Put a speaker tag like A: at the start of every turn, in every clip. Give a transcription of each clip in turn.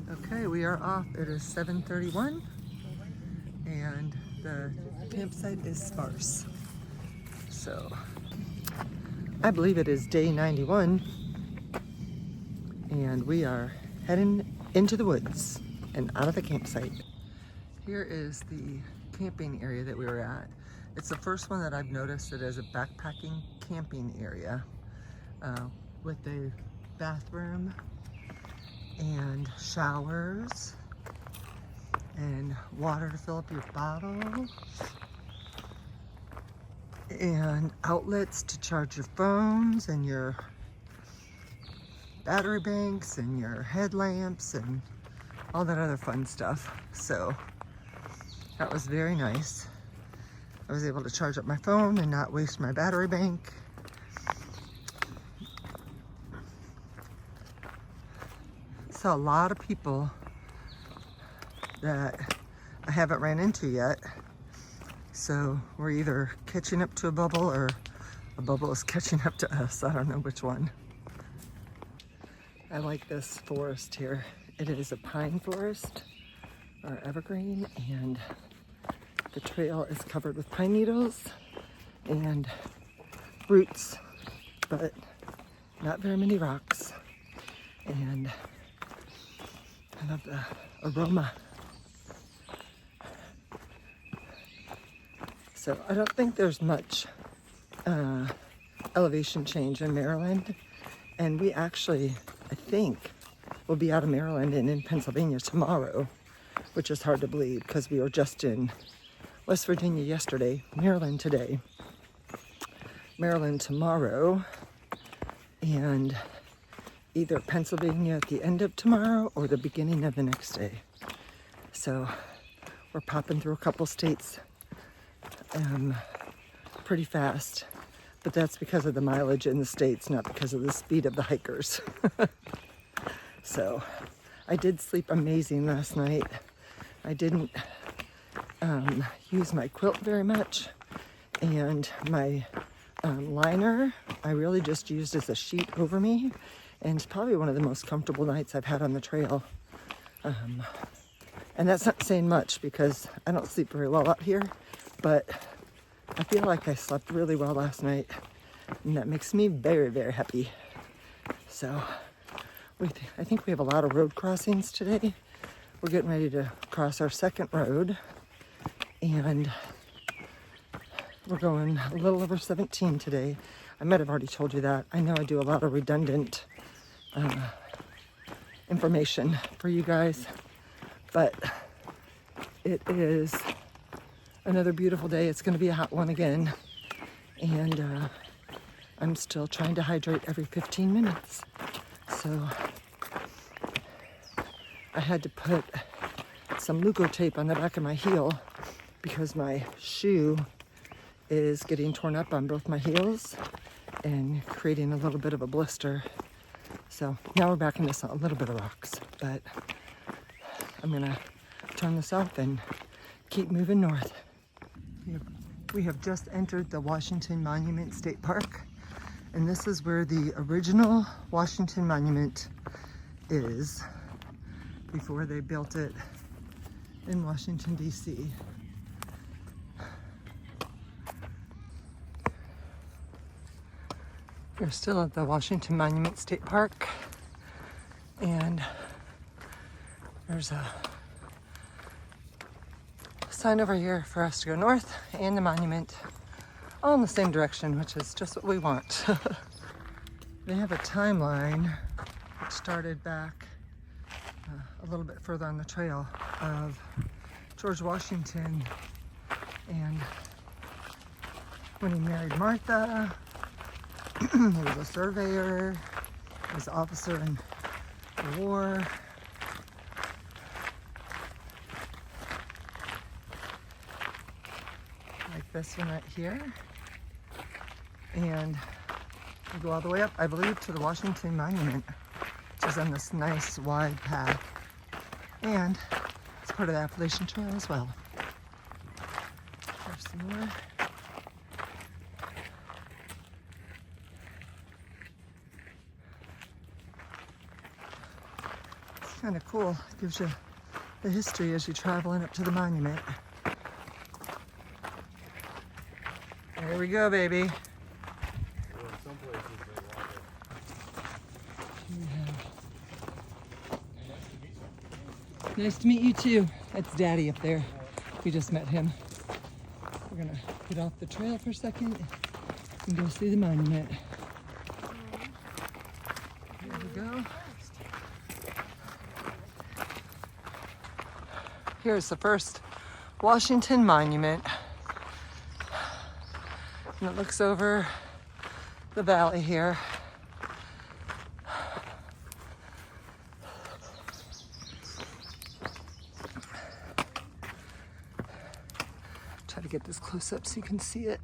A: Okay, we are off. It is 7:31 and the campsite is sparse. So I believe it is day 91 and we are heading into the woods and out of the campsite. Here is the camping area that we were at. It's the first one that I've noticed that is a backpacking camping area with a bathroom and showers and water to fill up your bottles and outlets to charge your phones and your battery banks and your headlamps and all that other fun stuff. So that was very nice. I was able to charge up my phone and not waste my battery bank. Saw a lot of people that I haven't ran into yet. So we're either catching up to a bubble or a bubble is catching up to us. I don't know which one. I like this forest here. It is a pine forest or evergreen, and the trail is covered with pine needles and roots, but not very many rocks. And I love the aroma. So I don't think there's much elevation change in Maryland. And we actually, I think, will be out of Maryland and in Pennsylvania tomorrow, which is hard to believe because we were just in West Virginia yesterday, Maryland today, Maryland tomorrow, and either Pennsylvania at the end of tomorrow or the beginning of the next day. So we're popping through a couple states pretty fast, but that's because of the mileage in the states, not because of the speed of the hikers. So I did sleep amazing last night. I didn't use my quilt very much, and my liner I really just used as a sheet over me, and it's probably one of the most comfortable nights I've had on the trail. And that's not saying much because I don't sleep very well out here, but I feel like I slept really well last night, and that makes me very, very happy. So I think we have a lot of road crossings today. We're getting ready to cross our second road, and we're going a little over 17 today. I might have already told you that. I know I do a lot of redundant information for you guys, but it is another beautiful day. It's going to be a hot one again, and I'm still trying to hydrate every 15 minutes. So I had to put some Lugo tape on the back of my heel because my shoe is getting torn up on both my heels and creating a little bit of a blister. So now we're back into a little bit of rocks, but I'm gonna turn this off and keep moving north. We have just entered the Washington Monument State Park, and this is where the original Washington Monument is before they built it in Washington, D.C. We're still at the Washington Monument State Park, and there's a sign over here for us to go north and the monument all in the same direction, which is just what we want. They have a timeline which started back a little bit further on the trail of George Washington and when he married Martha. He was a surveyor, he was an officer in the war. Like this one right here. And we go all the way up, I believe, to the Washington Monument, which is on this nice wide path. And it's part of the Appalachian Trail as well. There's some more. Kind of cool. Gives you the history as you're traveling up to the monument. There we go, baby.
B: Well, in some places they walk it.
A: Nice to meet you too. That's Daddy up there. We just met him. We're gonna get off the trail for a second and go see the monument. Here we go. Here's the first Washington Monument. And it looks over the valley here. Try to get this close up so you can see it.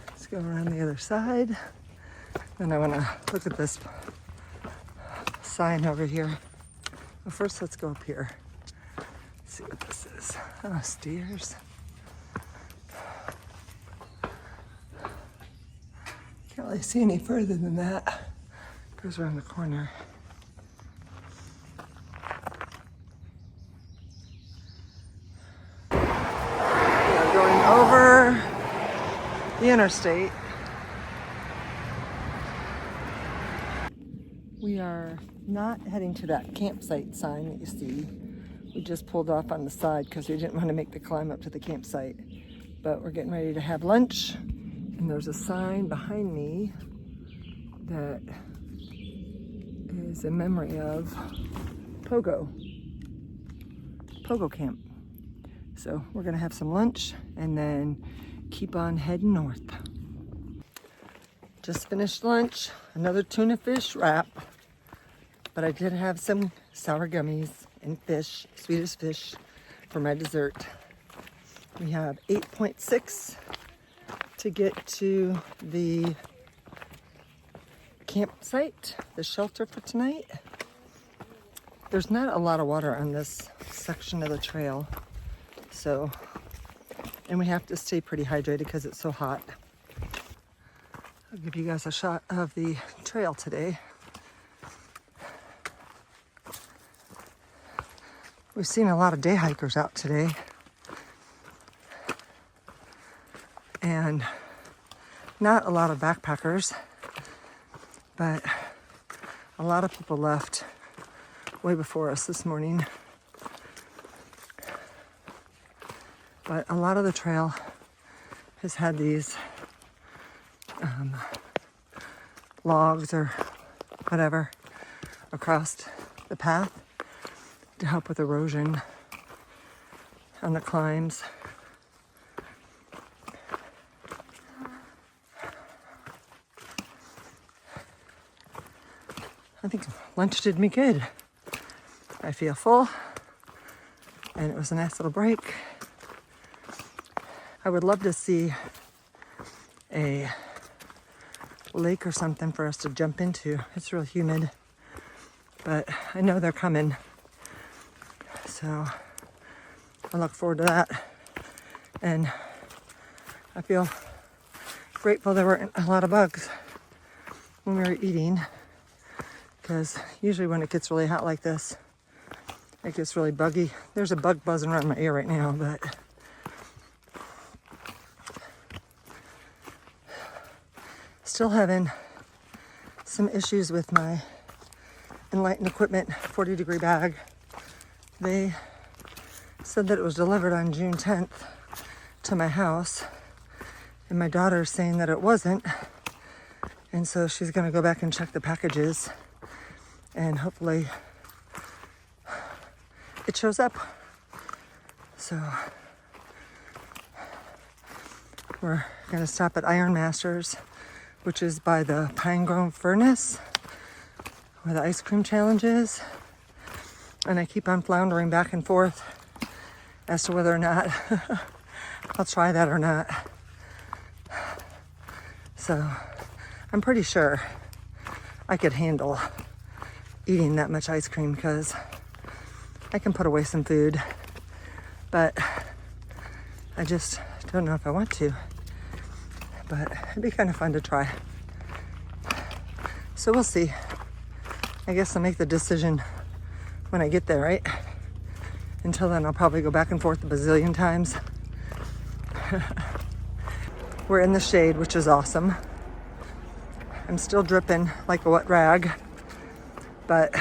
A: Let's go around the other side. Then I want to look at this sign over here. Well, first, let's go up here. See what this is. Oh, steers. Can't really see any further than that. Goes around the corner. We're going over the interstate. We are not heading to that campsite sign that you see. We just pulled off on the side because we didn't want to make the climb up to the campsite. But we're getting ready to have lunch, and there's a sign behind me that is in memory of Pogo Camp. So we're gonna have some lunch and then keep on heading north. Just finished lunch, another tuna fish wrap, but I did have some sour gummies and fish, Swedish fish, for my dessert. We have 8.6 to get to the campsite, the shelter for tonight. There's not a lot of water on this section of the trail, so, and we have to stay pretty hydrated because it's so hot. I'll give you guys a shot of the trail today. We've seen a lot of day hikers out today, and not a lot of backpackers, but a lot of people left way before us this morning. But a lot of the trail has had these logs or whatever across the path to help with erosion on the climbs. I think lunch did me good. I feel full, and it was a nice little break. I would love to see a lake or something for us to jump into. It's real humid, but I know they're coming, so I look forward to that. And I feel grateful there weren't a lot of bugs when we were eating, because usually when it gets really hot like this, it gets really buggy. There's a bug buzzing around my ear right now, but still having some issues with my Enlighten Equipment 40-degree bag. They said that it was delivered on June 10th to my house, and my daughter's saying that it wasn't, and so she's gonna go back and check the packages, and hopefully it shows up. So we're gonna stop at Iron Masters, which is by the Pine Grove Furnace, where the ice cream challenge is. And I keep on floundering back and forth as to whether or not I'll try that or not. So I'm pretty sure I could handle eating that much ice cream because I can put away some food, but I just don't know if I want to. But it'd be kind of fun to try. So we'll see. I guess I'll make the decision when I get there, right? Until then, I'll probably go back and forth a bazillion times. We're in the shade, which is awesome. I'm still dripping like a wet rag, but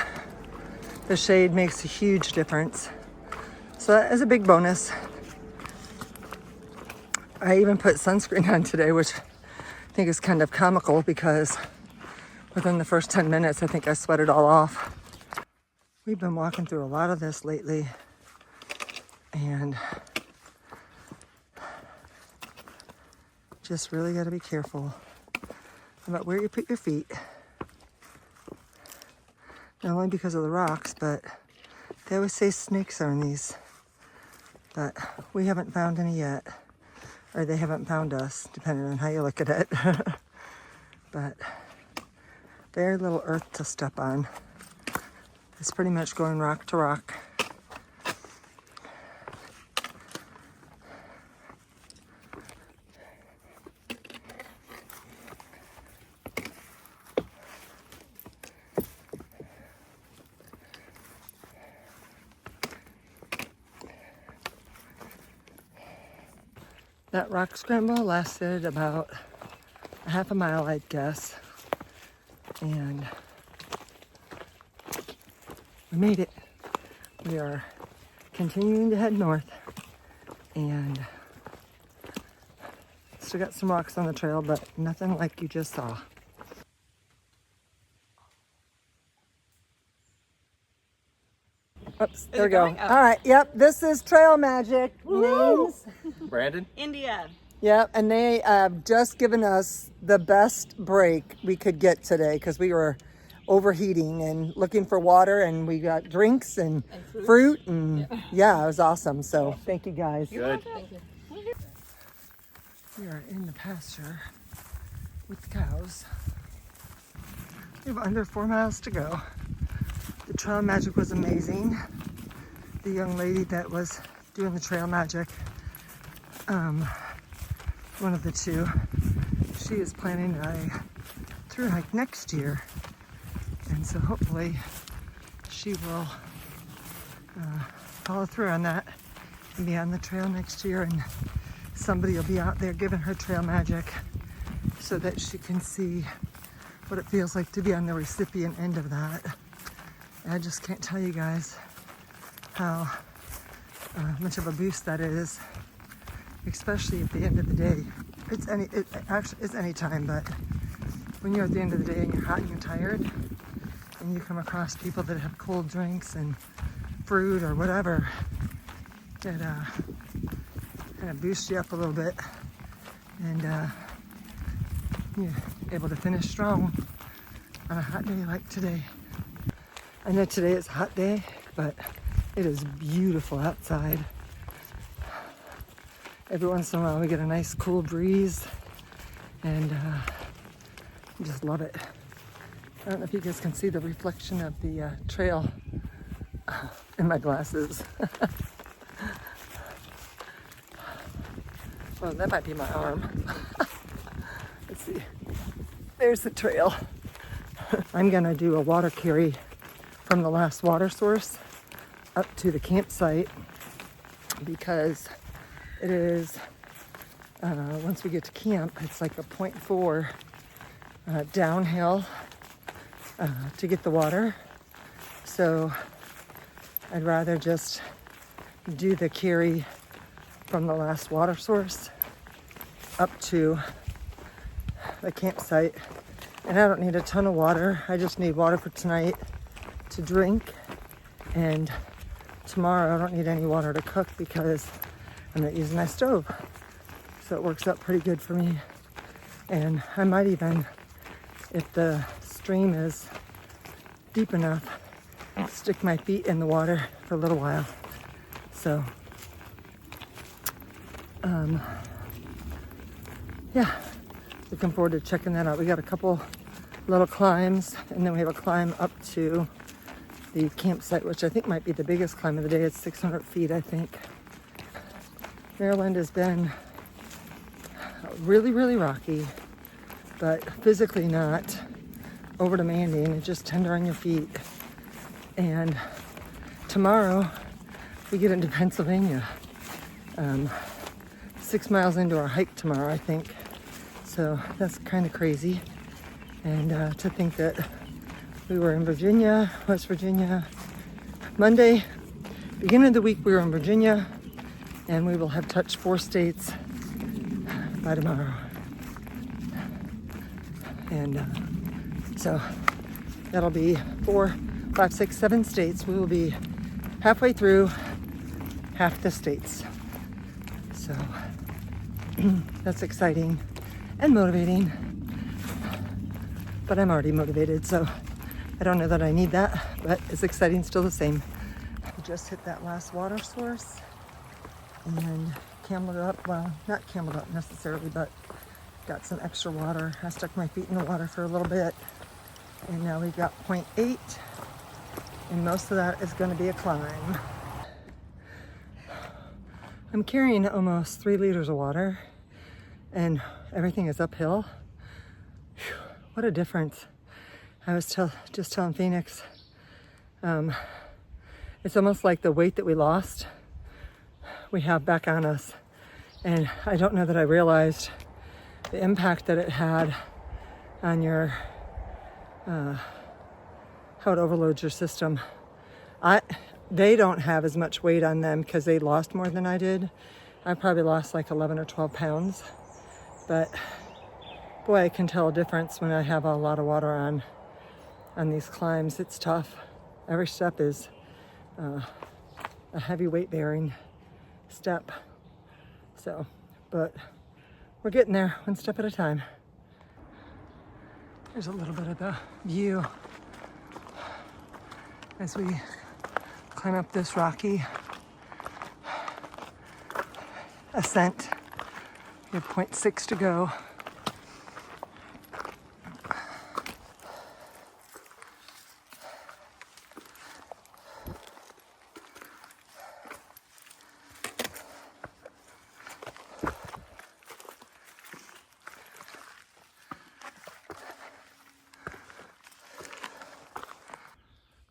A: the shade makes a huge difference. So that is a big bonus. I even put sunscreen on today, which I think is kind of comical because within the first 10 minutes, I think I sweat it all off. We've been walking through a lot of this lately, and just really got to be careful about where you put your feet. Not only because of the rocks, but they always say snakes are in these, but we haven't found any yet. Or they haven't found us, depending on how you look at it. But very little earth to step on. It's pretty much going rock to rock. That rock scramble lasted about a half a mile, I'd guess. And we made it. We are continuing to head north, and still got some rocks on the trail, but nothing like you just saw. Oops, there we go.
C: going? Oh.
A: All right, yep, this is Trail Magic.
C: Woo!
A: Names.
B: Brandon?
C: India.
A: Yep, and they have just given us the best break we could get today because we were overheating and looking for water, and we got drinks and fruit, and yeah, it was awesome. So thank you guys.
B: Good.
A: We are in the pasture with the cows. We have under 4 miles to go. The Trail Magic was amazing. The young lady that was doing the Trail Magic, one of the two, she is planning a through hike next year. And so hopefully she will follow through on that and be on the trail next year, and somebody will be out there giving her Trail Magic so that she can see what it feels like to be on the recipient end of that. And I just can't tell you guys how much of a boost that is, especially at the end of the day. It's any time, but when you're at the end of the day and you're hot and you're tired, and you come across people that have cold drinks and fruit or whatever, that kind of boosts you up a little bit, and you're able to finish strong on a hot day like today. I know today is a hot day, but it is beautiful outside. Every once in a while we get a nice cool breeze, and I just love it. I don't know if you guys can see the reflection of the trail in my glasses. Well, that might be my arm. Let's see. There's the trail. I'm gonna do a water carry from the last water source up to the campsite, because it is, once we get to camp, it's like a 0.4 downhill to get the water. So I'd rather just do the carry from the last water source up to the campsite. And I don't need a ton of water. I just need water for tonight to drink. And tomorrow I don't need any water to cook because I'm not using my stove. So it works out pretty good for me. And I might even, if the stream is deep enough, stick my feet in the water for a little while. So, yeah, looking forward to checking that out. We got a couple little climbs, and then we have a climb up to the campsite, which I think might be the biggest climb of the day. It's 600 feet, I think. Maryland has been really, really rocky, but physically not over demanding. It's just tender on your feet. And tomorrow we get into Pennsylvania. 6 miles into our hike tomorrow, I think. So that's kind of crazy. And to think that we were in Virginia, West Virginia, Monday, beginning of the week we were in Virginia, and we will have touched 4 states by tomorrow. And so that'll be 4, 5, 6, 7 states. We will be halfway through half the states. So that's exciting and motivating. But I'm already motivated, so I don't know that I need that, but it's exciting still the same. We just hit that last water source and cameled up, well, not cameled up necessarily, but got some extra water. I stuck my feet in the water for a little bit, and now we've got 0.8, and most of that is going to be a climb. I'm carrying almost 3 liters of water, and everything is uphill. Whew, what a difference. I was just telling Phoenix, it's almost like the weight that we lost, we have back on us. And I don't know that I realized the impact that it had on your, how it overloads your system. They don't have as much weight on them because they lost more than I did. I probably lost like 11 or 12 pounds. But boy, I can tell a difference when I have a lot of water on these climbs. It's tough. Every step is a heavy weight bearing step. So, but we're getting there one step at a time. There's a little bit of the view as we climb up this rocky ascent. We have 0.6 to go.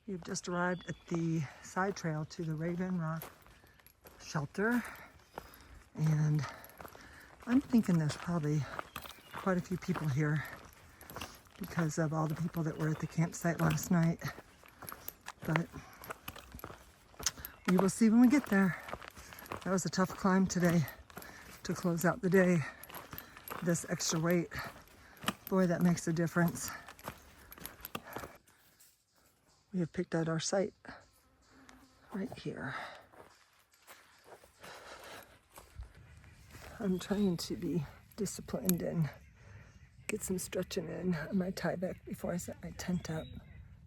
A: We've just arrived at the side trail to the Raven Rock shelter, and I'm thinking there's probably quite a few people here because of all the people that were at the campsite last night, but we will see when we get there. That was a tough climb today to close out the day. This extra weight, boy, that makes a difference. We have picked out our site right here. I'm trying to be disciplined and get some stretching in on my tie back before I set my tent up.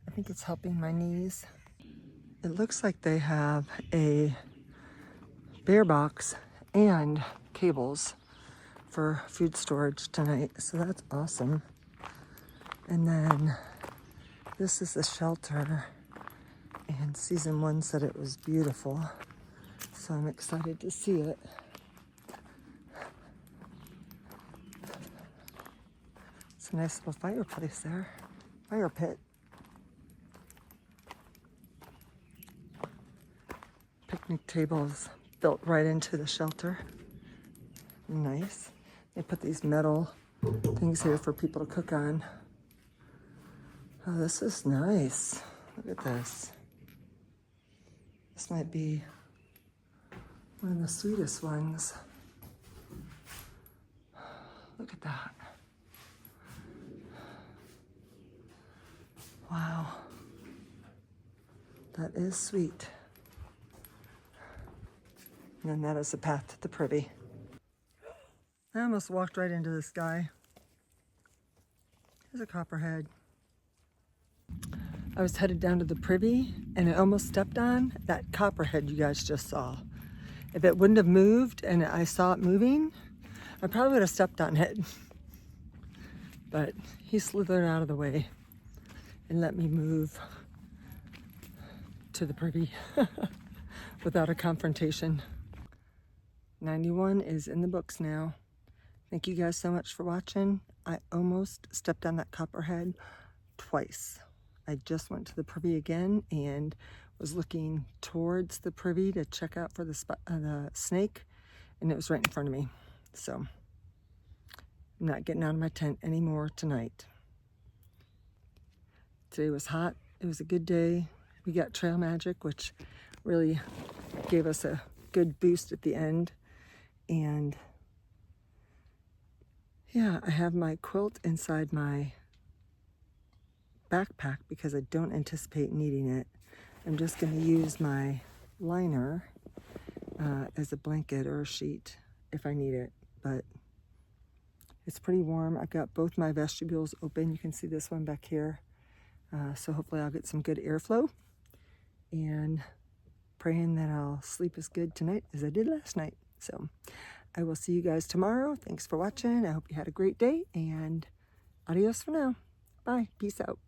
A: I think it's helping my knees. It looks like they have a bear box and cables for food storage tonight, so that's awesome. And then this is the shelter, and season 1 said it was beautiful, so I'm excited to see it. It's a nice little fireplace there, fire pit. Picnic tables built right into the shelter. Nice. They put these metal things here for people to cook on. Oh, this is nice. Look at this. This might be one of the sweetest ones. Look at that. Wow. That is sweet. And then that is the path to the privy. I almost walked right into this guy. There's a copperhead. I was headed down to the privy and I almost stepped on that copperhead you guys just saw. If it wouldn't have moved and I saw it moving, I probably would have stepped on it. But he slithered out of the way and let me move to the privy without a confrontation. 91 is in the books now. Thank you guys so much for watching. I almost stepped on that copperhead twice. I just went to the privy again and was looking towards the privy to check out for the snake, and it was right in front of me. So I'm not getting out of my tent anymore tonight. Today was hot. It was a good day. We got Trail Magic, which really gave us a good boost at the end. And yeah, I have my quilt inside my backpack because I don't anticipate needing it. I'm just going to use my liner as a blanket or a sheet if I need it, but it's pretty warm. I've got both my vestibules open. You can see this one back here. So hopefully I'll get some good airflow, and praying that I'll sleep as good tonight as I did last night. So I will see you guys tomorrow. Thanks for watching. I hope you had a great day, and adios for now. Bye. Peace out.